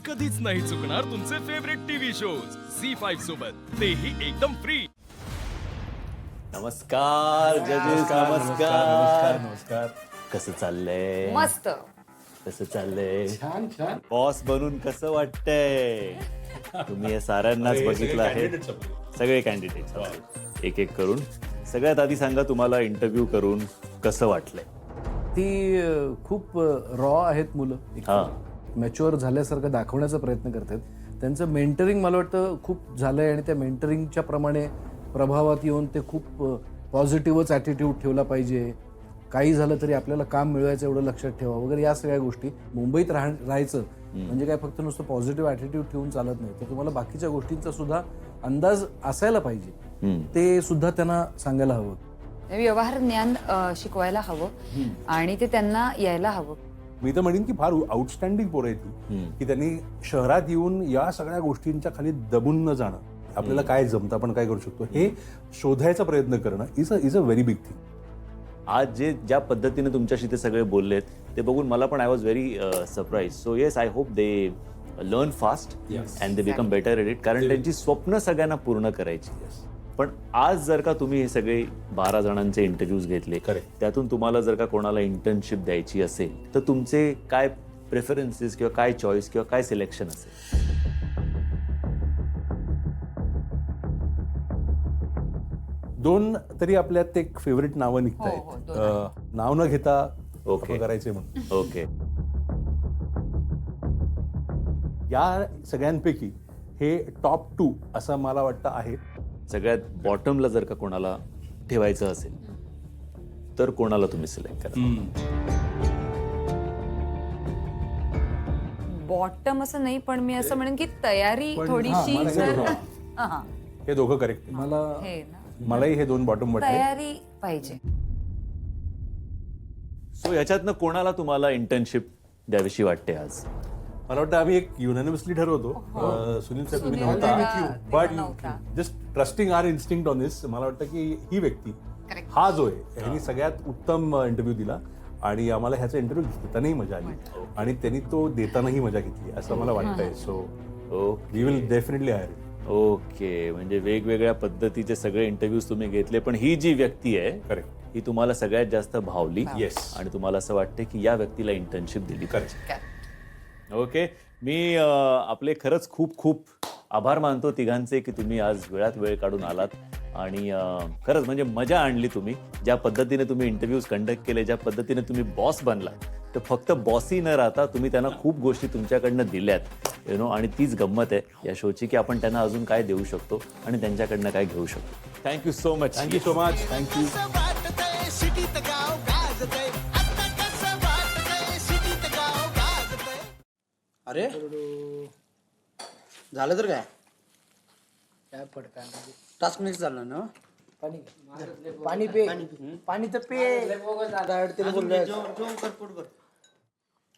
कधीच नाही चुकणार तुमचे फेवरेट टीव्ही शोज झी5 सोबत, तेही एकदम फ्री. नमस्कार जजेस, नमस्कार. नमस्कार. कसं चाललंय? मस्त. कसं चाललंय? छान छान. बॉस बनून कसं वाटतंय? तुम्ही हे साऱ्यांनाच बघितलं आहे, सगळे कॅन्डिडेट एक एक करून. सगळ्यात आधी सांगा, तुम्हाला इंटरव्ह्यू करून कसं वाटलंय? ती खूप रॉ आहेत मुलं, हा. मॅच्युअर झाल्यासारखं दाखवण्याचा प्रयत्न करतात. त्यांचं मेंटरिंग मला वाटतं खूप झालंय आणि त्या मेंटरिंगच्या प्रमाणे प्रभावात येऊन ते खूप पॉझिटिव्हच ॲटिट्यूड ठेवला पाहिजे. काही झालं तरी आपल्याला काम मिळवायचं एवढं लक्षात ठेवा वगैरे, या सगळ्या गोष्टी. मुंबईत राहायचं म्हणजे काय फक्त नुसतं पॉझिटिव्ह ॲटिट्यूड ठेवून चालत नाही, तर तुम्हाला बाकीच्या गोष्टींचा सुद्धा अंदाज असायला पाहिजे. ते सुद्धा त्यांना सांगायला हवं. व्यवहार ज्ञान शिकवायला हवं आणि ते त्यांना यायला हवं. मी तर म्हणेन की फार आउटस्टँडिंग पोरं आहे ती, की त्यांनी शहरात येऊन या सगळ्या गोष्टींच्या खाली दबून न जाणं, आपल्याला काय जमतं, आपण काय करू शकतो हे शोधायचा प्रयत्न करणं is a very big thing. आज ज्या पद्धतीने तुमच्याशी ते सगळे बोललेत ते बघून मला पण I was very surprise. So yes, I hope they learn fast and they become better at it, कारण त्यांची स्वप्न सगळ्यांना पूर्ण करायची. पण आज जर का तुम्ही हे सगळे 12 जणांचे इंटरव्ह्यूज घेतले, त्यातून तुम्हाला जर का कोणाला इंटर्नशिप द्यायची असेल तर तुमचे काय प्रेफरन्सेस किंवा काय चॉईस किंवा काय सिलेक्शन असेल? दोन तरी आपल्यात एक फेवरेट नावं निघत आहेत. नाव न घेता ओके करायचे म्हणून. ओके. या सगळ्यांपैकी हे टॉप 2 असं मला वाटतं आहे. सगळ्यात बॉटमला जर का कोणाला ठेवायचं असेल तर कोणाला तुम्ही सिलेक्ट करा? बॉटम असं नाही, पण मी असं म्हणेन की तयारी थोडीशी हे दोघं करेक्ट. मलाही हे दोन बॉटम वाटले. तयारी पाहिजे. सो याच्यातनं कोणाला तुम्हाला इंटर्नशिप द्यावीशी वाटते आज? मला वाटतं आम्ही एक युनॅनिमसली ठरवतो. सुनील साहेब तुम्ही नव्हता, but just trusting our instinct on this. मला वाटतं की ही व्यक्ती, हा जो आहे, यांनी सगळ्यात उत्तम इंटरव्ह्यू दिला आणि आम्हाला ह्याचा इंटरव्ह्यू घेतानाही मजा आली आणि त्यांनी तो देतानाही मजा घेतली असं मला वाटतंय. So we will definitely hire. Okay, म्हणजे वेगवेगळ्या पद्धतीचे सगळे इंटरव्ह्यूज तुम्ही घेतले, पण ही जी व्यक्ती आहे करेक्ट, ही तुम्हाला सगळ्यात जास्त भावली. येस. आणि तुम्हाला असं वाटतं की या व्यक्तीला इंटर्नशिप दिली पाहिजे. ओके, मी आपले खरंच खूप खूप आभार मानतो तिघांचे की तुम्ही आज वेळात वेळ काढून आलात आणि खरंच म्हणजे मजा आणली तुम्ही. ज्या पद्धतीने तुम्ही इंटरव्ह्यूज कंडक्ट केले, ज्या पद्धतीने तुम्ही बॉस बनला, तर फक्त बॉसही न राहता तुम्ही त्यांना खूप गोष्टी तुमच्याकडनं दिल्यात, आणि तीच गंमत आहे या शोची, की आपण त्यांना अजून काय देऊ शकतो आणि त्यांच्याकडनं काय घेऊ शकतो. Thank you so much. Thank you so much. Thank you. अरे झालं तर काय काय पडका टास्क मिस झाला ना. पाणी पे पाणी तर पे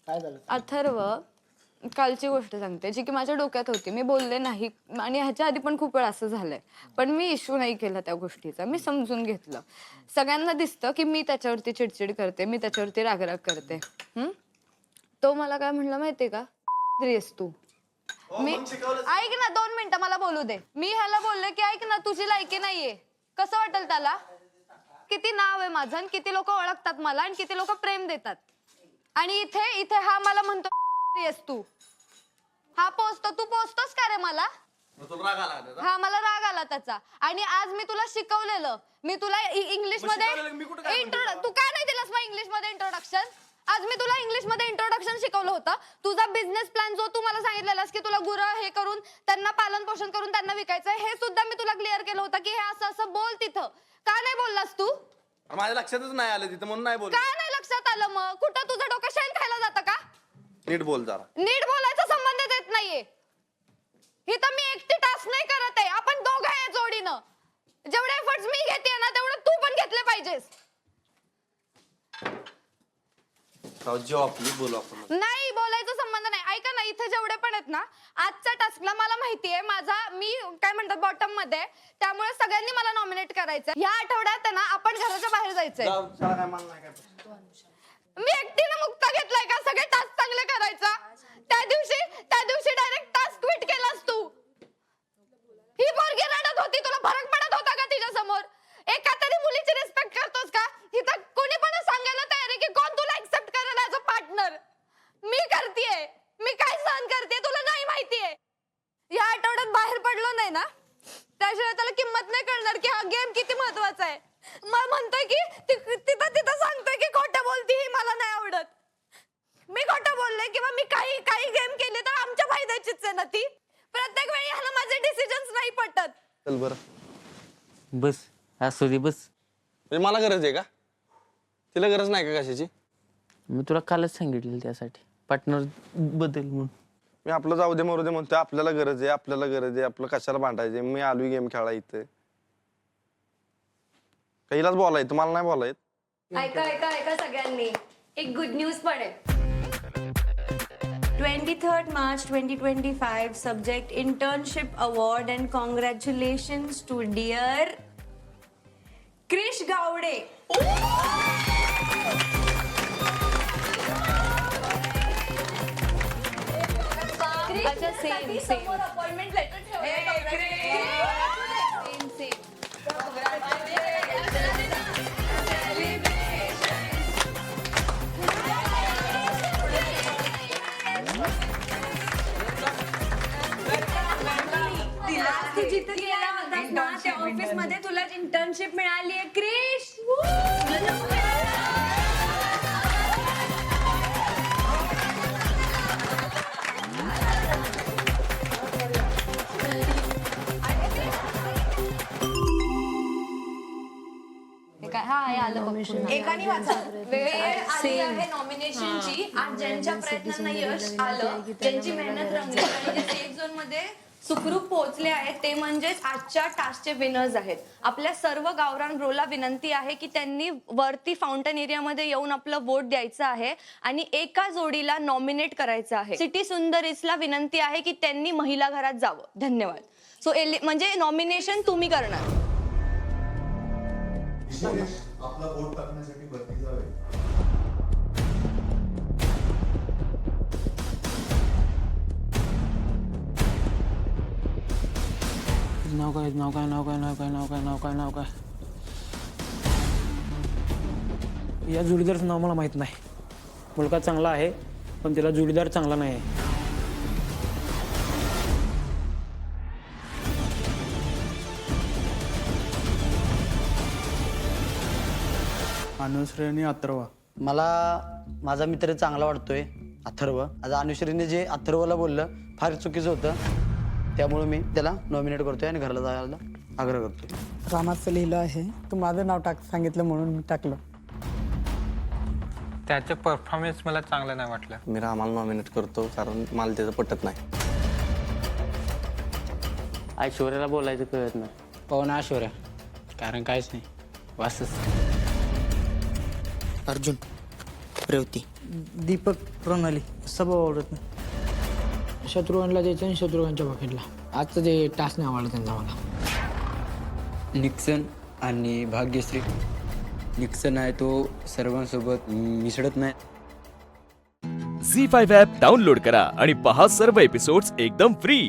काय झालं अथर्व, कालची गोष्ट सांगते जी की माझ्या डोक्यात होती. मी बोलले नाही आणि ह्याच्या आधी पण खूप वेळ असं झालंय, पण मी इश्यू नाही केला त्या गोष्टीचा. मी समजून घेतलं. सगळ्यांना दिसतं की मी त्याच्यावरती चिडचिड करते, मी त्याच्यावरती रागराग करते. तो मला काय म्हणलं माहितीये का, तू मी ऐक ना 2 मिनिटं मला बोलू दे. मी ह्याला बोलले की ऐक ना, तुझी लायकी नाहीये. कसं वाटेल त्याला? किती नाव आहे माझं आणि किती लोक ओळखतात मला आणि किती लोक प्रेम देतात. आणि इथे इथे हा मला म्हणतो तू. हा पोचतो, तू पोचतोस का रे मला? हा, मला राग आला त्याचा. आणि आज मी तुला शिकवलेलं, मी तुला इंग्लिश मध्ये तू काय नाही दिलास मग इंग्लिश मध्ये इंट्रोडक्शन? आज मी तुला इंग्लिश मध्ये इंट्रोडक्शन शिकवलं होतं. तुझा बिझनेस प्लॅन जो तू मला सांगितलेलास की तुला गुरं हे करून त्यांना पालन पोषण करून त्यांना विकायचंय, हे सुद्धा मी तुला क्लिअर केलं होतं की हे असं असं बोल. तिथं का नाही बोललास तू? माझ्या लक्षातच नाही आलं तिथं म्हणून नाही बोल. काय नाही लक्षात आलं? मग कुठं तुझं डोकं शेण खायला जातं का? नीट बोल जरा. नीट बोलायचा संबंध देत नाहीये. इथं मी एकटी टास्क नाही करत आहे, आपण दोघं आहे जोडीनं. जेवढे एफर्ट्स मी घेते ना तेवढं तू पण घेतले पाहिजेस. नाही बोलायचा संबंध नाही. ऐका ना, इथे जेवढे पण आहेत ना, आजच्या टास्कला मला माहितीये माझा, मी काय म्हणतात बॉटम मध्ये, त्यामुळे सगळ्यांनी मला नॉमिनेट करायचंय. या आठवड्यात ना आपण घराच्या बाहेर जायचंय. मी एकटीने मुक्त घेतलाय का सगळे टास्क चांगले करायचा? त्या दिवशी पडलो नाही ना त्याशिवाय त्याला किंमत नाही कळणार की हा गेम किती महत्वाचा आहे. मग म्हणतोय की तिथं तिथं सांगतोय की खोटं बोलती ही मला नाही आवडत. मी खोटं बोलले किंवा मी काही गेम केली तर आमच्या फायद्याचीच आहे ना ती. प्रत्येक वेळी ह्याला माझे डिसिजन्स नाही पटत. चल बरं, बस असू दे बस. म्हणजे मला गरज आहे का? तिला गरज नाही का कशाची? मी तुला कालच सांगितलं त्यासाठी पार्टनर बदल म्हणून. मी आपलं जाऊ दे मरू दे म्हणतोय. आपल्याला गरज आहे, आपल्याला गरज आहे. आपलं कशाला भांडायचे? मी आलोय गेम खेळा इथं. काहीलाच बोलायचं, तुम्हाला नाही बोलायचं. ऐका ऐका ऐका सगळ्यांनी, एक गुड न्यूज पण आहे. 23rd March 2025 subject internship award and congratulations to dear Krish Gowde. अच्छा सेम अपॉइंटमेंट लेटर जिथे गेला होतास ना त्या ऑफिस मध्ये तुला इंटर्नशिप मिळाली आहे क्रिश. एकाने वाचा वेळ आली आहे नॉमिनेशनची. आज ज्यांच्या प्रयत्नांना यश आलं, ज्यांची मेहनत रंगली आणि जे सेफ झोन मध्ये सुखरूप पोहोचले आहेत ते म्हणजेच आजच्या टास्कचे विनर्स आहेत. आपल्या सर्व गावरान ब्रोला विनंती आहे की त्यांनी वरती फाउंटन एरियामध्ये येऊन आपलं वोट द्यायचं आहे आणि एका जोडीला नॉमिनेट करायचं आहे. सिटी सुंदरीजला विनंती आहे की त्यांनी महिला घरात जावं. धन्यवाद. सो म्हणजे नॉमिनेशन तुम्ही करणार. आपला वोट टाकण्यासाठी वरती जावे. नाव काय नाव काय नाव काय नाव काय नाव काय नाव काय नाव काय. या जोडीदारचं नाव मला माहित नाही. मुलगा चांगला आहे पण त्याला जोडीदार चांगला नाही आहे. अनुश्री आणि अथर्व. मला माझा मित्र चांगला वाटतोय अथर्व. आता अनुश्रीने जे अथर्वला बोललं फार चुकीचं होतं. त्यामुळे मी त्याला नॉमिनेट करतोय आणि घराला जायला आग्रह करतोय. रामाचं लिहिलं आहे, तू माझं नाव सांगितलं म्हणून मी टाकलं. त्याचं परफॉर्मन्स मला चांगलं नाही वाटलं. मी रामाला नॉमिनेट करतो कारण मला त्याचं पटत नाही. ऐश्वर्याला बोलायचं कळत नाही. पवन ऐश्वर्या कारण काहीच नाही वासच. अर्जुन, रेवती, दीपक, प्रणाली स्वभाव आवडत नाही. शत्रुघ्नला द्यायचं आणि शत्रुघ्नच्या बकेटला. आजचं जे टास्क नाही आवडलं त्यांचा मला. निक्सन आणि भाग्यश्री. निक्सन आहे तो सर्वांसोबत मिसळत नाही. झी5 ॲप डाउनलोड करा आणि पहा सर्व एपिसोड्स एकदम फ्री.